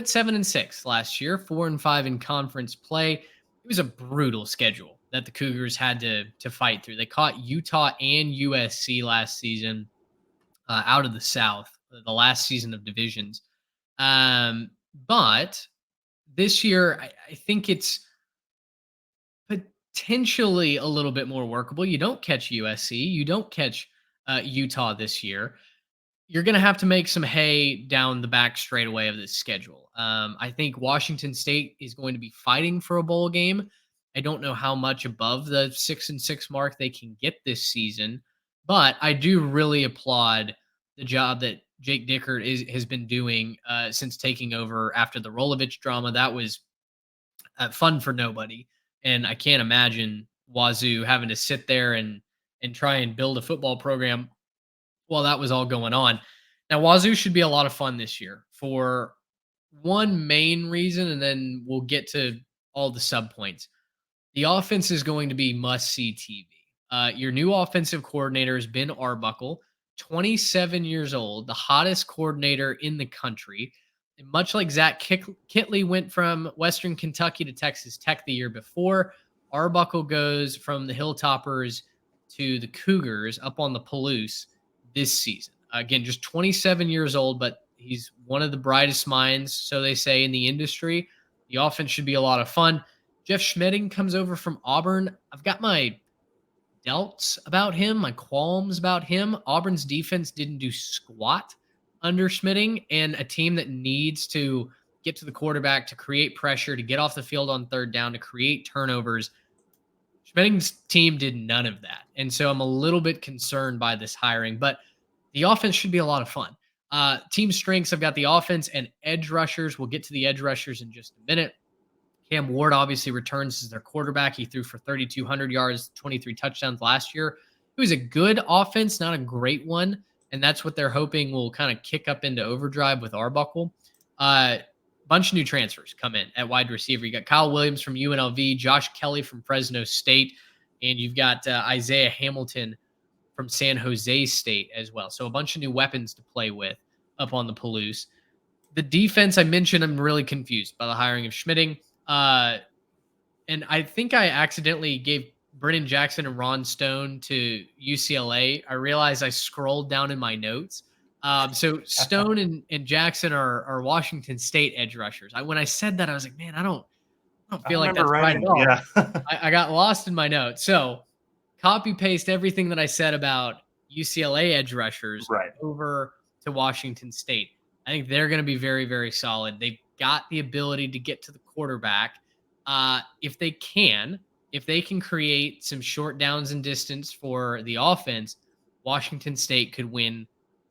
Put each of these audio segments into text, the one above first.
went 7-6 last year, 4-5 in conference play. It was a brutal schedule that the Cougars had to fight through. They caught Utah and USC last season out of the South, the last season of divisions. But this year, I think it's potentially a little bit more workable. You don't catch USC, you don't catch Utah this year. You're going to have to make some hay down the back straightaway of this schedule. I think Washington State is going to be fighting for a bowl game. I don't know how much above the 6-6 mark they can get this season, but I do really applaud the job that Jake Dickert has been doing since taking over after the Rolovich drama. That was fun for nobody, and I can't imagine Wazoo having to sit there and try and build a football program while that was all going on. Now, Wazoo should be a lot of fun this year for one main reason, and then we'll get to all the sub points. The offense is going to be must see TV. Your new offensive coordinator is Ben Arbuckle, 27 years old, the hottest coordinator in the country. And much like Zach Kitley went from Western Kentucky to Texas Tech the year before, Arbuckle goes from the Hilltoppers to the Cougars up on the Palouse this season. Again, just 27 years old, but he's one of the brightest minds, so they say, in the industry. The offense should be a lot of fun. Jeff Schmedding comes over from Auburn. I've got my doubts about him, my qualms about him. Auburn's defense didn't do squat under Schmedding, and a team that needs to get to the quarterback, to create pressure, to get off the field on third down, to create turnovers. Schmedding's team did none of that. And so I'm a little bit concerned by this hiring, but the offense should be a lot of fun. Team strengths, I've got the offense and edge rushers. We'll get to the edge rushers in just a minute. Cam Ward obviously returns as their quarterback. He threw for 3,200 yards, 23 touchdowns last year. It was a good offense, not a great one. And that's what they're hoping will kind of kick up into overdrive with Arbuckle. Bunch of new transfers come in at wide receiver. You got Kyle Williams from UNLV, Josh Kelly from Fresno State, and you've got Isaiah Hamilton from San Jose State as well. So a bunch of new weapons to play with up on the Palouse. The defense I mentioned, I'm really confused by the hiring of Schmedding. And I think I accidentally gave Brennan Jackson and Ron Stone to UCLA. I realized I scrolled down in my notes. So Stone and Jackson are Washington State edge rushers. When I said that, I was like, man, I don't feel like that's right at all. Yeah. I got lost in my notes. So copy paste everything that I said about UCLA edge rushers over to Washington State. I think they're going to be very, very solid. They've got the ability to get to the quarterback. If they can create some short downs and distance for the offense, Washington State could win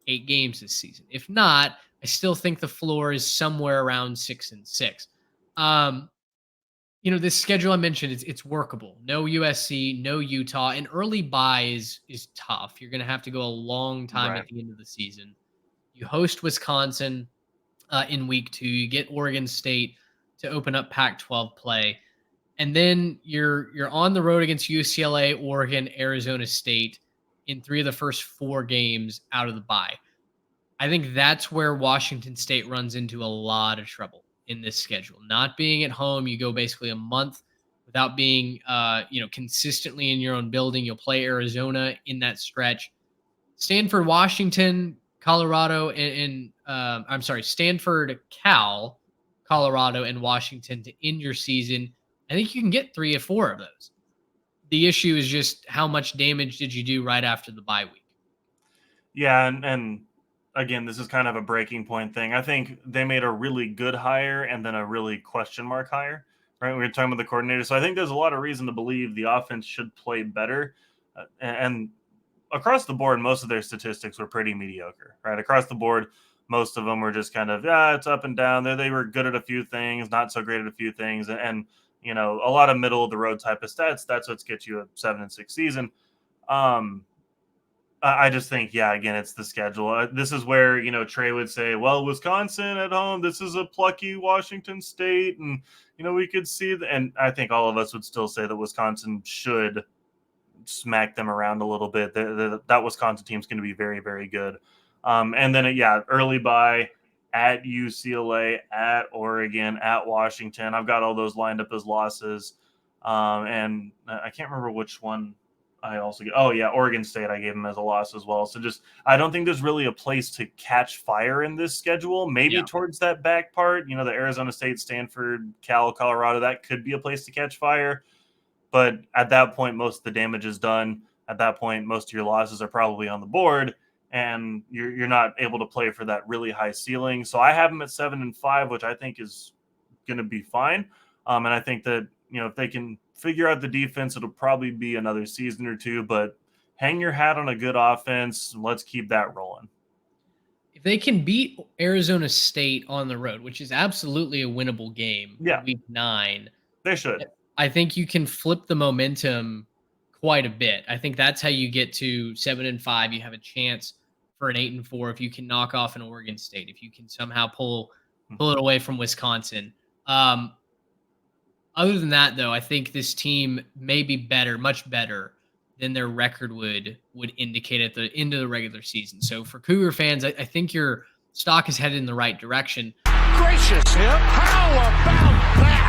8 games this season. If not, I still think the floor is somewhere around 6-6. This schedule I mentioned, it's workable. No USC, no Utah. An early bye is tough. You're going to have to go a long time at the end of the season. You host Wisconsin in week 2. You get Oregon State to open up Pac-12 play. And then you're on the road against UCLA, Oregon, Arizona State in 3 of the first 4 games out of the bye. I think that's where Washington State runs into a lot of trouble in this schedule. Not being at home, you go basically a month without being consistently in your own building. You'll play Arizona in that stretch. Stanford, Washington, Colorado, Stanford, Cal, Colorado, and Washington to end your season. I think you can get 3 or 4 of those. The issue is just how much damage did you do right after the bye week? Yeah, and again, this is kind of a breaking point thing. I think they made a really good hire and then a really question mark hire, right? We were talking about the coordinator. So I think there's a lot of reason to believe the offense should play better. And across the board, most of their statistics were pretty mediocre, right? Across the board, most of them were just kind of, it's up and down. They were good at a few things, not so great at a few things. And a lot of middle of the road type of stats. That's what's get you a 7-6 season. I just think, again, it's the schedule. This is where, Trey would say, well, Wisconsin at home, this is a plucky Washington State. And, we could see and I think all of us would still say that Wisconsin should smack them around a little bit. That Wisconsin team's going to be very, very good. And then, early bye. at UCLA, at Oregon, at Washington. I've got all those lined up as losses. And I can't remember which one I also get. Oh, yeah, Oregon State, I gave them as a loss as well. So just, I don't think there's really a place to catch fire in this schedule. Maybe Yeah. towards that back part, the Arizona State, Stanford, Cal, Colorado, that could be a place to catch fire. But at that point, most of the damage is done. At that point, most of your losses are probably on the board, and you're not able to play for that really high ceiling. So I have them at 7-5, which I think is going to be fine. And I think that if they can figure out the defense, it'll probably be another season or two. But hang your hat on a good offense. And let's keep that rolling. If they can beat Arizona State on the road, which is absolutely a winnable game, Yeah. week 9, They should. I think you can flip the momentum quite a bit. I think that's how you get to 7-5. You have a chance for an 8-4 if you can knock off an Oregon State, if you can somehow pull it away from Wisconsin. Other than that, though, I think this team may be better, much better than their record would indicate at the end of the regular season. So for Cougar fans, I think your stock is headed in the right direction. Gracious him! How about that?